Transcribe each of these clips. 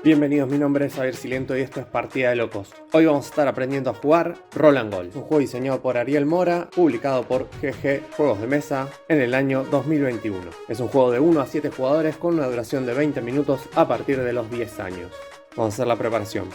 Bienvenidos, mi nombre es Javier Silento y esto es Partida de Locos. Hoy vamos a estar aprendiendo a jugar Roll & Goal, un juego diseñado por Ariel Mora, publicado por GG Juegos de Mesa en el año 2021. Es un juego de 1 a 7 jugadores con una duración de 20 minutos a partir de los 10 años. Vamos a hacer la preparación.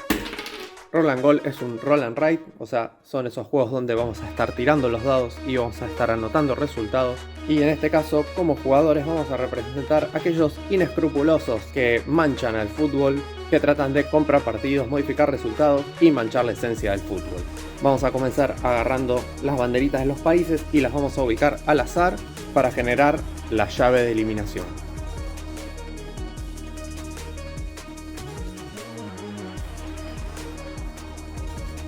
Roll & Goal es un roll and write, o sea, son esos juegos donde vamos a estar tirando los dados y vamos a estar anotando resultados. Y en este caso, como jugadores, vamos a representar a aquellos inescrupulosos que manchan al fútbol, que tratan de comprar partidos, modificar resultados y manchar la esencia del fútbol. Vamos a comenzar agarrando las banderitas de los países y las vamos a ubicar al azar para generar la llave de eliminación.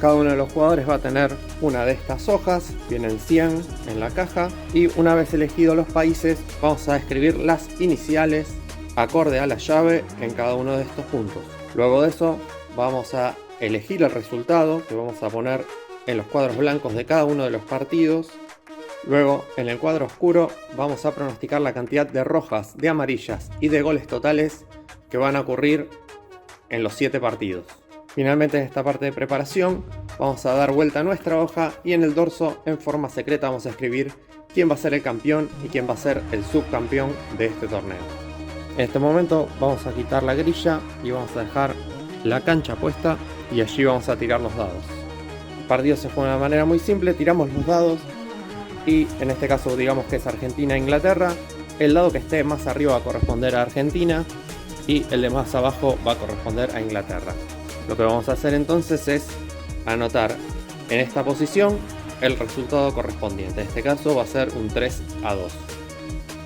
Cada uno de los jugadores va a tener una de estas hojas, vienen 100 en la caja, y una vez elegidos los países vamos a escribir las iniciales acorde a la llave en cada uno de estos puntos. Luego de eso vamos a elegir el resultado que vamos a poner en los cuadros blancos de cada uno de los partidos. Luego en el cuadro oscuro vamos a pronosticar la cantidad de rojas, de amarillas y de goles totales que van a ocurrir en los 7 partidos. Finalmente, en esta parte de preparación vamos a dar vuelta a nuestra hoja y en el dorso en forma secreta vamos a escribir quién va a ser el campeón y quién va a ser el subcampeón de este torneo. En este momento vamos a quitar la grilla y vamos a dejar la cancha puesta y allí vamos a tirar los dados. El partido se juega de una manera muy simple, tiramos los dados y en este caso digamos que es Argentina-Inglaterra. El dado que esté más arriba va a corresponder a Argentina y el de más abajo va a corresponder a Inglaterra. Lo que vamos a hacer entonces es anotar en esta posición el resultado correspondiente. En este caso va a ser un 3-2.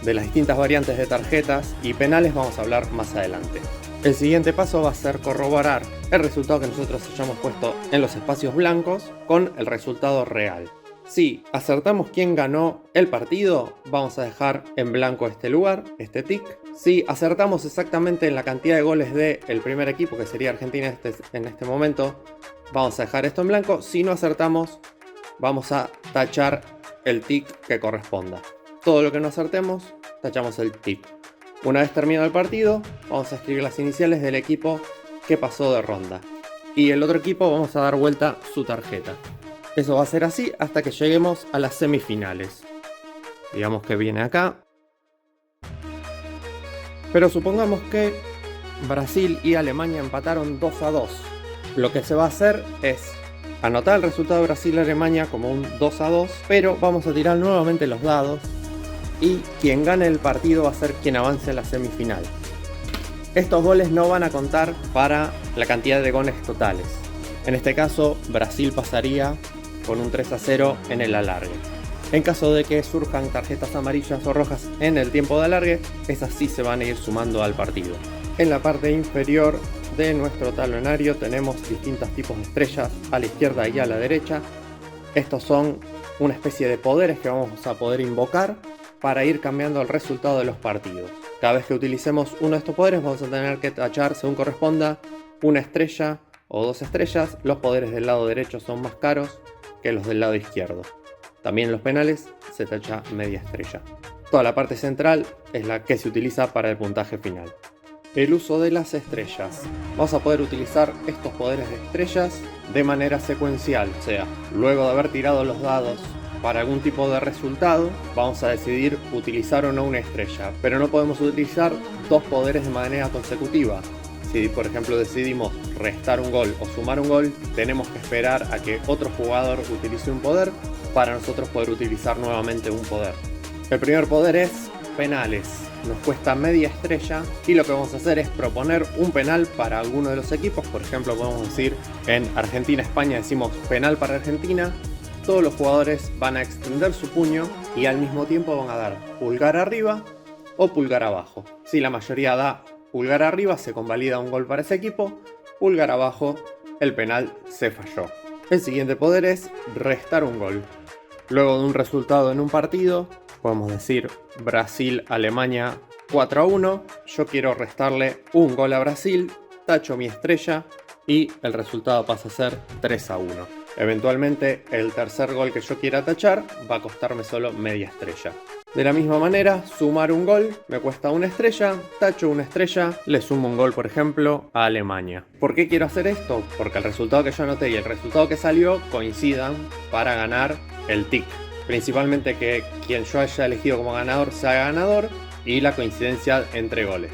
De las distintas variantes de tarjetas y penales vamos a hablar más adelante. El siguiente paso va a ser corroborar el resultado que nosotros hayamos puesto en los espacios blancos con el resultado real. Si acertamos quién ganó el partido, vamos a dejar en blanco este lugar, este tick. Si acertamos exactamente en la cantidad de goles del primer equipo, que sería Argentina en este momento, vamos a dejar esto en blanco. Si no acertamos, vamos a tachar el tick que corresponda. Todo lo que no acertemos, tachamos el tick. Una vez terminado el partido, vamos a escribir las iniciales del equipo que pasó de ronda. Y el otro equipo vamos a dar vuelta su tarjeta. Eso va a ser así hasta que lleguemos a las semifinales. Digamos que viene acá. Pero supongamos que Brasil y Alemania empataron 2-2. Lo que se va a hacer es anotar el resultado de Brasil y Alemania como un 2-2, pero vamos a tirar nuevamente los dados y quien gane el partido va a ser quien avance a la semifinal. Estos goles no van a contar para la cantidad de goles totales. En este caso, Brasil pasaría con un 3-0 en el alargue. En caso de que surjan tarjetas amarillas o rojas en el tiempo de alargue, esas sí se van a ir sumando al partido. En la parte inferior de nuestro talonario tenemos distintos tipos de estrellas a la izquierda y a la derecha. Estos son una especie de poderes que vamos a poder invocar para ir cambiando el resultado de los partidos. Cada vez que utilicemos uno de estos poderes vamos a tener que tachar, según corresponda, una estrella o 2 estrellas. Los poderes del lado derecho son más caros que los del lado izquierdo. También en los penales se tacha media estrella. Toda la parte central es la que se utiliza para el puntaje final. El uso de las estrellas. Vamos a poder utilizar estos poderes de estrellas de manera secuencial, o sea, luego de haber tirado los dados para algún tipo de resultado, vamos a decidir utilizar o no una estrella, pero no podemos utilizar dos poderes de manera consecutiva. Si por ejemplo decidimos restar un gol o sumar un gol, tenemos que esperar a que otro jugador utilice un poder para nosotros poder utilizar nuevamente un poder. El primer poder es penales. Nos cuesta media estrella y lo que vamos a hacer es proponer un penal para alguno de los equipos. Por ejemplo, podemos decir en Argentina-España decimos penal para Argentina. Todos los jugadores van a extender su puño y al mismo tiempo van a dar pulgar arriba o pulgar abajo. Si la mayoría da pulgar arriba, se convalida un gol para ese equipo. Pulgar abajo, el penal se falló. El siguiente poder es restar un gol. Luego de un resultado en un partido, podemos decir Brasil-Alemania 4-1. Yo quiero restarle un gol a Brasil, tacho mi estrella y el resultado pasa a ser 3-1. Eventualmente el tercer gol que yo quiera tachar va a costarme solo media estrella. De la misma manera, sumar un gol me cuesta una estrella, tacho una estrella, le sumo un gol, por ejemplo, a Alemania. ¿Por qué quiero hacer esto? Porque el resultado que yo anoté y el resultado que salió coincidan para ganar el tick. Principalmente que quien yo haya elegido como ganador sea ganador y la coincidencia entre goles.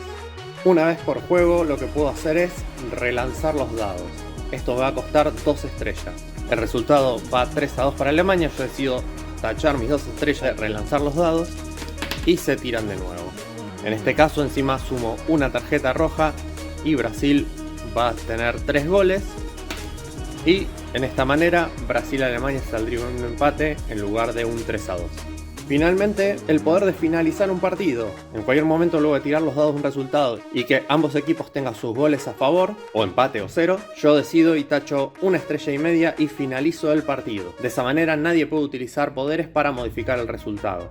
Una vez por juego lo que puedo hacer es relanzar los dados. Esto me va a costar 2 estrellas. El resultado va 3-2 para Alemania, yo decido tachar mis 2 estrellas, relanzar los dados y se tiran de nuevo. En este caso encima sumo una tarjeta roja y Brasil va a tener 3 goles y en esta manera Brasil-Alemania saldría un empate en lugar de un 3-2. Finalmente, el poder de finalizar un partido, en cualquier momento luego de tirar los dados un resultado y que ambos equipos tengan sus goles a favor, o empate o 0, yo decido y tacho una estrella y media y finalizo el partido. De esa manera nadie puede utilizar poderes para modificar el resultado.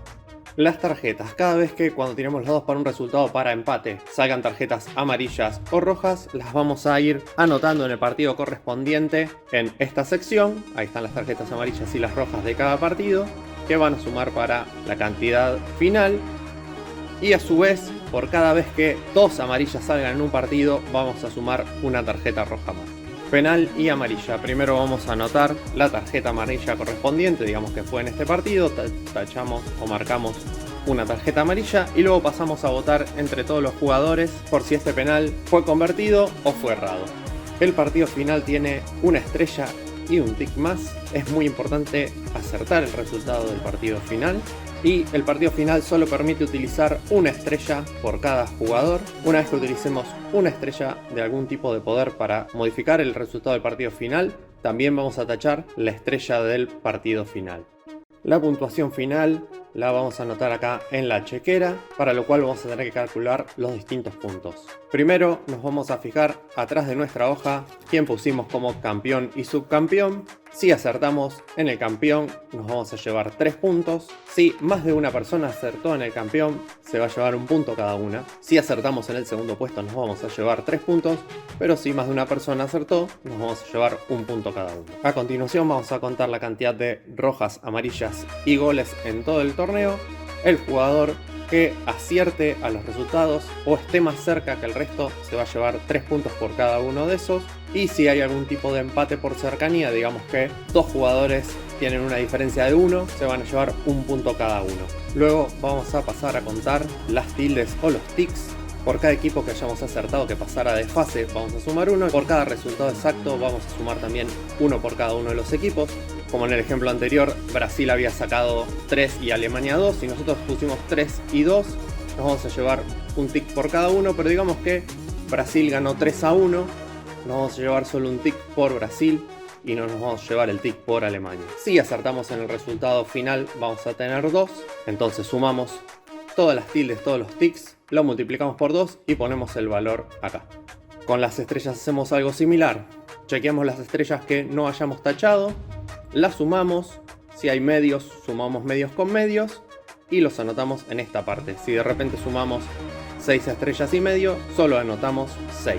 Las tarjetas, cada vez que cuando tiremos los dados para un resultado para empate salgan tarjetas amarillas o rojas, las vamos a ir anotando en el partido correspondiente en esta sección. Ahí están las tarjetas amarillas y las rojas de cada partido, que van a sumar para la cantidad final, y a su vez por cada vez que 2 amarillas salgan en un partido vamos a sumar una tarjeta roja más. Penal y amarilla. Primero vamos a anotar la tarjeta amarilla correspondiente, digamos que fue en este partido, tachamos o marcamos una tarjeta amarilla y luego pasamos a votar entre todos los jugadores por si este penal fue convertido o fue errado. El partido final tiene una estrella y un tick más. Es muy importante acertar el resultado del partido final y el partido final solo permite utilizar una estrella por cada jugador. Una vez que utilicemos una estrella de algún tipo de poder para modificar el resultado del partido final, también vamos a tachar la estrella del partido final. La puntuación final la vamos a anotar acá en la chequera, para lo cual vamos a tener que calcular los distintos puntos. Primero nos vamos a fijar atrás de nuestra hoja quién pusimos como campeón y subcampeón. Si acertamos en el campeón nos vamos a llevar 3 puntos. Si más de una persona acertó en el campeón se va a llevar 1 punto cada una. Si acertamos en el segundo puesto nos vamos a llevar 3 puntos, pero si más de una persona acertó nos vamos a llevar 1 punto cada uno. A continuación vamos a contar la cantidad de rojas, amarillas y goles en todo el torneo. El jugador que acierte a los resultados o esté más cerca que el resto se va a llevar 3 puntos por cada uno de esos. Y si hay algún tipo de empate por cercanía, digamos que 2 jugadores tienen una diferencia de 1, se van a llevar 1 punto cada uno. Luego vamos a pasar a contar las tildes o los ticks. Por cada equipo que hayamos acertado que pasara de fase vamos a sumar 1. Por cada resultado exacto vamos a sumar también 1 por cada uno de los equipos. Como en el ejemplo anterior, Brasil había sacado 3 y Alemania 2. Si nosotros pusimos 3 y 2, nos vamos a llevar un tick por cada uno. Pero digamos que Brasil ganó 3-1, nos vamos a llevar solo un tick por Brasil y no nos vamos a llevar el tick por Alemania. Si acertamos en el resultado final vamos a tener 2. Entonces sumamos todas las tildes, todos los ticks, lo multiplicamos por 2 y ponemos el valor acá. Con las estrellas hacemos algo similar. Chequeamos las estrellas que no hayamos tachado, las sumamos. Si hay medios, sumamos medios con medios y los anotamos en esta parte. Si de repente sumamos 6 estrellas y medio, solo anotamos 6.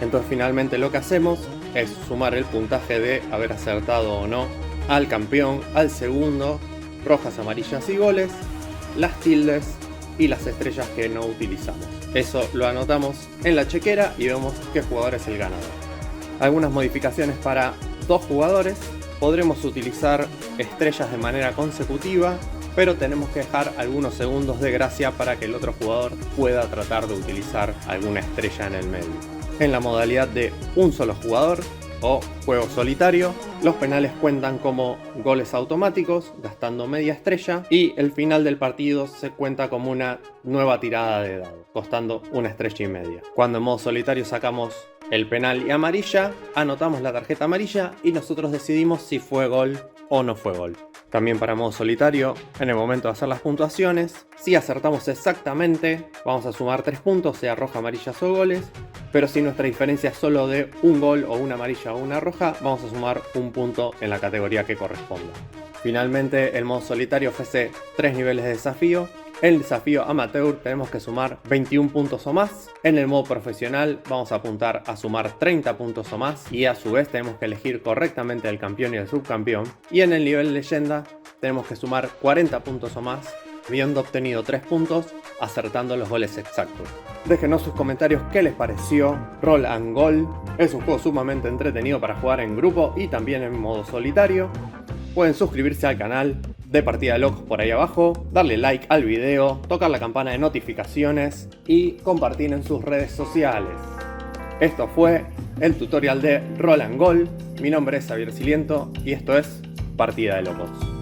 Entonces finalmente lo que hacemos es sumar el puntaje de haber acertado o no al campeón, al segundo, rojas, amarillas y goles, las tildes y las estrellas que no utilizamos. Eso lo anotamos en la chequera y vemos qué jugador es el ganador. Algunas modificaciones para 2 jugadores. Podremos utilizar estrellas de manera consecutiva, pero tenemos que dejar algunos segundos de gracia para que el otro jugador pueda tratar de utilizar alguna estrella en el medio. En la modalidad de un solo jugador o juego solitario, los penales cuentan como goles automáticos, gastando media estrella, y el final del partido se cuenta como una nueva tirada de dados, costando una estrella y media. Cuando en modo solitario sacamos el penal y amarilla, anotamos la tarjeta amarilla y nosotros decidimos si fue gol o no fue gol. También para modo solitario, en el momento de hacer las puntuaciones, si acertamos exactamente, vamos a sumar 3 puntos, sea roja, amarillas o goles. Pero si nuestra diferencia es solo de un gol o una amarilla o una roja, vamos a sumar 1 punto en la categoría que corresponda. Finalmente, el modo solitario ofrece 3 niveles de desafío. En el desafío amateur tenemos que sumar 21 puntos o más. En el modo profesional vamos a apuntar a sumar 30 puntos o más. Y a su vez tenemos que elegir correctamente el campeón y el subcampeón. Y en el nivel leyenda tenemos que sumar 40 puntos o más habiendo obtenido 3 puntos, acertando los goles exactos. Déjenos sus comentarios qué les pareció Roll and Goal. Es un juego sumamente entretenido para jugar en grupo y también en modo solitario. Pueden suscribirse al canal de Partida de Locos por ahí abajo, darle like al video, tocar la campana de notificaciones y compartir en sus redes sociales. Esto fue el tutorial de Roll and Goal. Mi nombre es Xavier Siliento y esto es Partida de Locos.